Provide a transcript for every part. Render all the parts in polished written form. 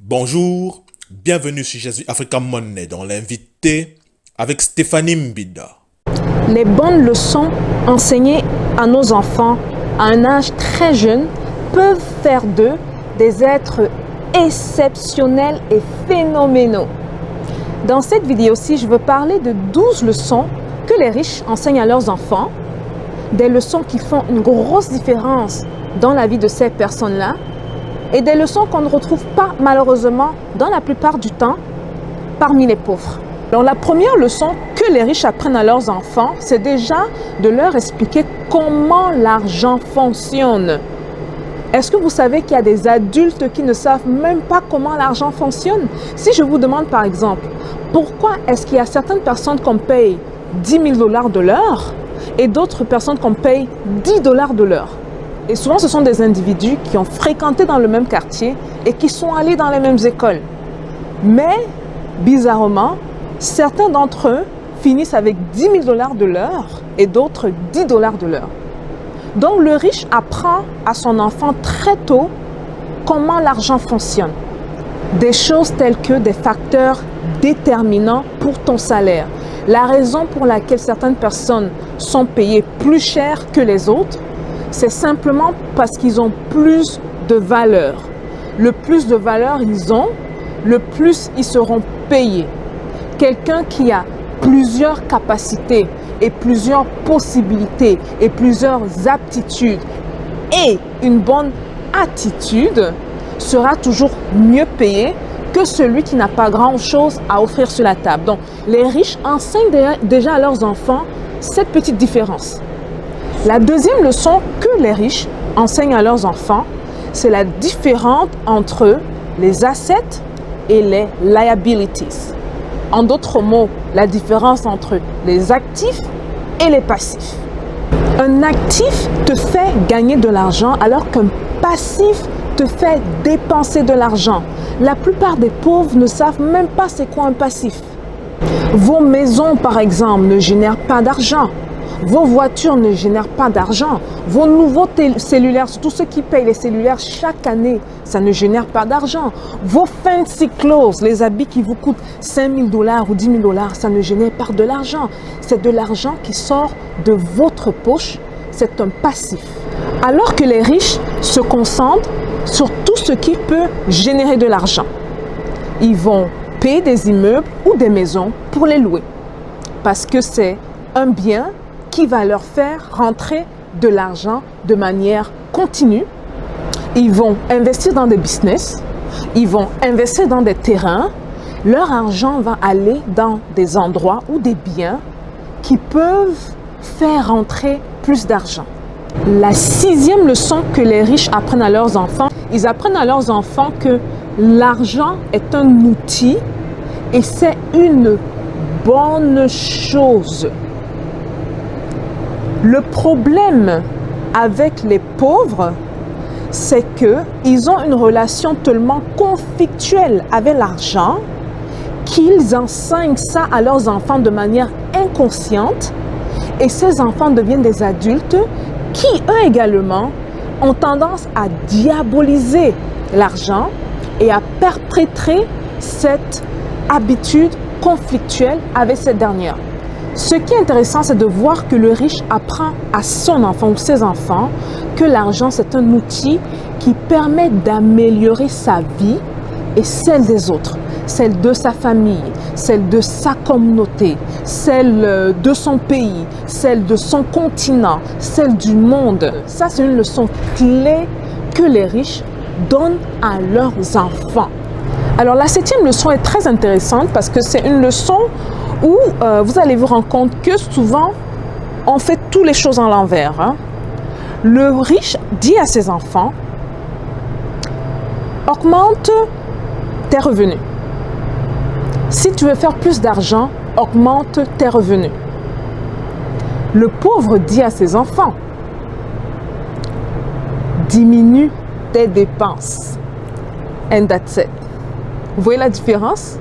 Bonjour, bienvenue sur Jésus Africa Money dans l'invité avec Stéphanie Mbida. Les bonnes leçons enseignées à nos enfants à un âge très jeune peuvent faire d'eux des êtres exceptionnels et phénoménaux. Dans cette vidéo-ci, je veux parler de 12 leçons que les riches enseignent à leurs enfants, des leçons qui font une grosse différence dans la vie de ces personnes-là, et des leçons qu'on ne retrouve pas malheureusement dans la plupart du temps parmi les pauvres. Donc la première leçon que les riches apprennent à leurs enfants, c'est déjà de leur expliquer comment l'argent fonctionne. Est-ce que vous savez qu'il y a des adultes qui ne savent même pas comment l'argent fonctionne? Si je vous demande par exemple, pourquoi est-ce qu'il y a certaines personnes qu'on paye 10 000 $ de l'heure et d'autres personnes qu'on paye 10 $ de l'heure? Et souvent, ce sont des individus qui ont fréquenté dans le même quartier et qui sont allés dans les mêmes écoles. Mais, bizarrement, certains d'entre eux finissent avec 10 000 $ de l'heure et d'autres 10 $ de l'heure. Donc, le riche apprend à son enfant très tôt comment l'argent fonctionne. Des choses telles que des facteurs déterminants pour ton salaire. La raison pour laquelle certaines personnes sont payées plus cher que les autres, c'est simplement parce qu'ils ont plus de valeur. Le plus de valeur ils ont, le plus ils seront payés. Quelqu'un qui a plusieurs capacités et plusieurs possibilités et plusieurs aptitudes et une bonne attitude sera toujours mieux payé que celui qui n'a pas grand-chose à offrir sur la table. Donc, les riches enseignent déjà à leurs enfants cette petite différence. La deuxième leçon que les riches enseignent à leurs enfants, c'est la différence entre les assets et les liabilities. En d'autres mots, la différence entre les actifs et les passifs. Un actif te fait gagner de l'argent alors qu'un passif te fait dépenser de l'argent. La plupart des pauvres ne savent même pas c'est quoi un passif. Vos maisons, par exemple, ne génèrent pas d'argent. Vos voitures ne génèrent pas d'argent. Vos nouveaux cellulaires, surtout ceux qui payent les cellulaires chaque année, ça ne génère pas d'argent. Vos fancy clothes, les habits qui vous coûtent 5 000 $ ou 10 000 $, ça ne génère pas de l'argent. C'est de l'argent qui sort de votre poche. C'est un passif. Alors que les riches se concentrent sur tout ce qui peut générer de l'argent. Ils vont payer des immeubles ou des maisons pour les louer. Parce que c'est un bien qui va leur faire rentrer de l'argent de manière continue. Ils vont investir dans des business, ils vont investir dans des terrains. Leur argent va aller dans des endroits ou des biens qui peuvent faire rentrer plus d'argent. La sixième leçon que les riches apprennent à leurs enfants, ils apprennent à leurs enfants que l'argent est un outil et c'est une bonne chose. Le problème avec les pauvres, c'est qu'ils ont une relation tellement conflictuelle avec l'argent qu'ils enseignent ça à leurs enfants de manière inconsciente et ces enfants deviennent des adultes qui, eux également, ont tendance à diaboliser l'argent et à perpétrer cette habitude conflictuelle avec cette dernière. Ce qui est intéressant, c'est de voir que le riche apprend à son enfant ou ses enfants que l'argent, c'est un outil qui permet d'améliorer sa vie et celle des autres, celle de sa famille, celle de sa communauté, celle de son pays, celle de son continent, celle du monde. Ça, c'est une leçon clé que les riches donnent à leurs enfants. Alors, la septième leçon est très intéressante parce que c'est une leçon où vous allez vous rendre compte que souvent, on fait toutes les choses en l'envers. Hein. Le riche dit à ses enfants, augmente tes revenus. Si tu veux faire plus d'argent, augmente tes revenus. Le pauvre dit à ses enfants, diminue tes dépenses. And that's it. Vous voyez la différence?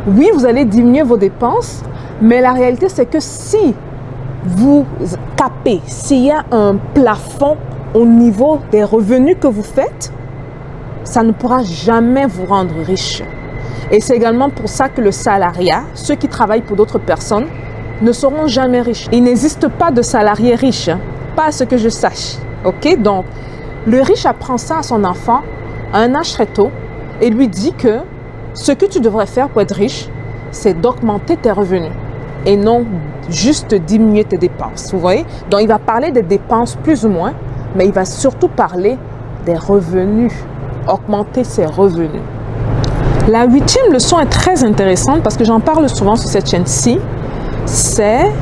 Oui, vous allez diminuer vos dépenses, mais la réalité, c'est que si vous capez, s'il y a un plafond au niveau des revenus que vous faites, ça ne pourra jamais vous rendre riche. Et c'est également pour ça que le salariat, ceux qui travaillent pour d'autres personnes, ne seront jamais riches. Il n'existe pas de salarié riche, pas à ce que je sache. Ok? Donc, le riche apprend ça à son enfant à un âge très tôt et lui dit que ce que tu devrais faire pour être riche, c'est d'augmenter tes revenus et non juste diminuer tes dépenses. Vous voyez? Donc, il va parler des dépenses plus ou moins, mais il va surtout parler des revenus, augmenter ses revenus. La 8e leçon est très intéressante parce que j'en parle souvent sur cette chaîne-ci. C'est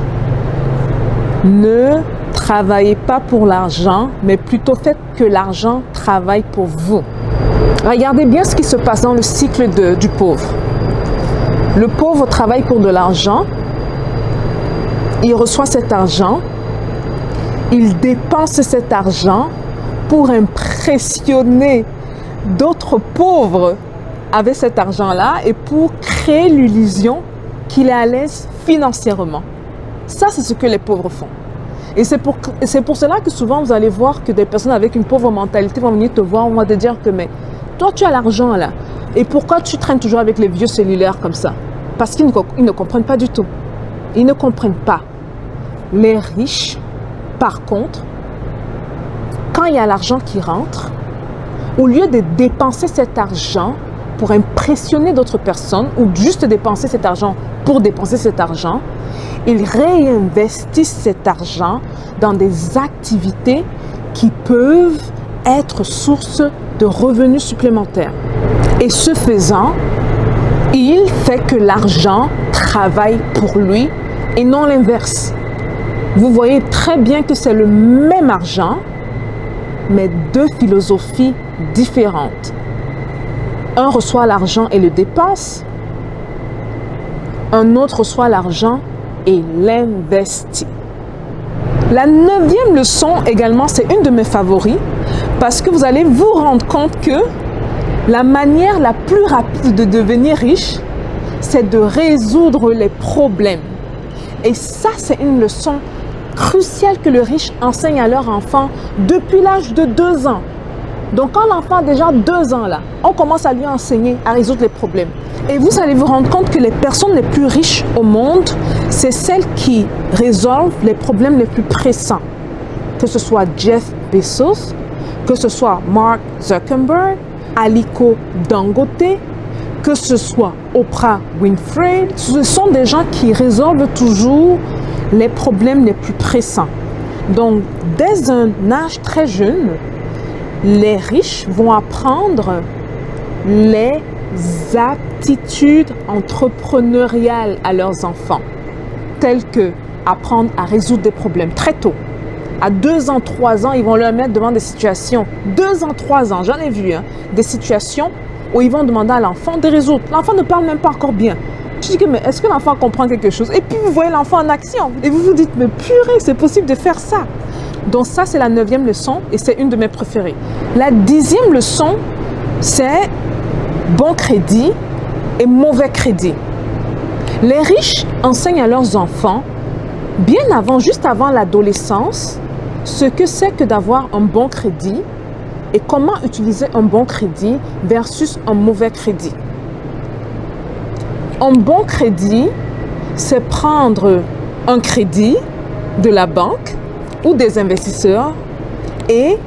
ne travaillez pas pour l'argent, mais plutôt faites que l'argent travaille pour vous. Regardez bien ce qui se passe dans le cycle du pauvre. Le pauvre travaille pour de l'argent, il reçoit cet argent, il dépense cet argent pour impressionner d'autres pauvres avec cet argent-là et pour créer l'illusion qu'il est à l'aise financièrement. Ça, c'est ce que les pauvres font. Et c'est pour cela que souvent, vous allez voir que des personnes avec une pauvre mentalité vont venir te voir, vont te dire que, mais toi, tu as l'argent là. Et pourquoi tu traînes toujours avec les vieux cellulaires comme ça? Parce qu'ils ne comprennent pas du tout. Ils ne comprennent pas. Les riches, par contre, quand il y a l'argent qui rentre, au lieu de dépenser cet argent pour impressionner d'autres personnes ou juste dépenser cet argent pour dépenser cet argent, ils réinvestissent cet argent dans des activités qui peuvent être source de revenus supplémentaires. Et ce faisant, il fait que l'argent travaille pour lui et non l'inverse. Vous voyez très bien que c'est le même argent, mais deux philosophies différentes. Un reçoit l'argent et le dépense. Un autre reçoit l'argent et l'investit. La 9e leçon également, c'est une de mes favoris parce que vous allez vous rendre compte que la manière la plus rapide de devenir riche, c'est de résoudre les problèmes. Et ça, c'est une leçon cruciale que le riche enseigne à leur enfant depuis l'âge de 2 ans. Donc, quand l'enfant a déjà 2 ans, là, on commence à lui enseigner à résoudre les problèmes. Et vous allez vous rendre compte que les personnes les plus riches au monde, c'est celles qui résolvent les problèmes les plus pressants. Que ce soit Jeff Bezos, que ce soit Mark Zuckerberg, Aliko Dangote, que ce soit Oprah Winfrey. Ce sont des gens qui résolvent toujours les problèmes les plus pressants. Donc, dès un âge très jeune, les riches vont apprendre les aptitudes entrepreneuriales à leurs enfants, telles que apprendre à résoudre des problèmes très tôt. À 2 ans, 3 ans, ils vont leur mettre devant des situations. 2 ans, 3 ans, j'en ai vu, des situations où ils vont demander à l'enfant de résoudre. L'enfant ne parle même pas encore bien. Tu dis que, mais est-ce que l'enfant comprend quelque chose? Et puis vous voyez l'enfant en action. Et vous vous dites, mais purée, c'est possible de faire ça. Donc ça, c'est la 9e leçon et c'est une de mes préférées. La 10e leçon, c'est bon crédit et mauvais crédit. Les riches enseignent à leurs enfants, bien avant, juste avant l'adolescence, ce que c'est que d'avoir un bon crédit et comment utiliser un bon crédit versus un mauvais crédit. Un bon crédit, c'est prendre un crédit de la banque ou des investisseurs et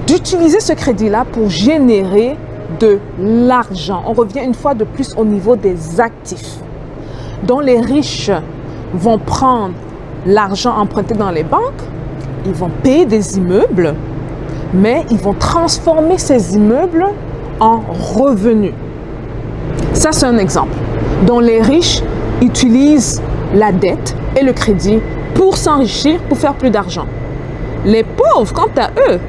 d'utiliser ce crédit-là pour générer de l'argent. On revient une fois de plus au niveau des actifs. Donc les riches vont prendre l'argent emprunté dans les banques, ils vont payer des immeubles, mais ils vont transformer ces immeubles en revenus. Ça, c'est un exemple. Donc les riches utilisent la dette et le crédit pour s'enrichir, pour faire plus d'argent. Les pauvres, quant à eux,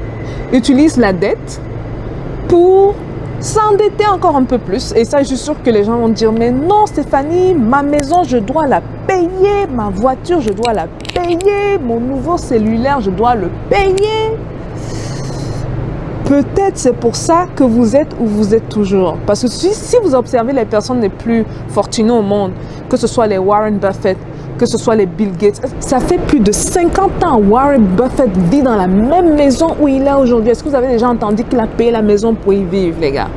utilisent la dette pour s'endetter encore un peu plus. Et ça, je suis sûre que les gens vont dire, mais non Stéphanie, ma maison, je dois la payer, ma voiture, je dois la payer, mon nouveau cellulaire, je dois le payer. Peut-être c'est pour ça que vous êtes où vous êtes toujours. Parce que si vous observez les personnes les plus fortunées au monde, que ce soit les Warren Buffett, que ce soit les Bill Gates. Ça fait plus de 50 ans, Warren Buffett vit dans la même maison où il est aujourd'hui. Est-ce que vous avez déjà entendu qu'il a payé la maison pour y vivre, les gars?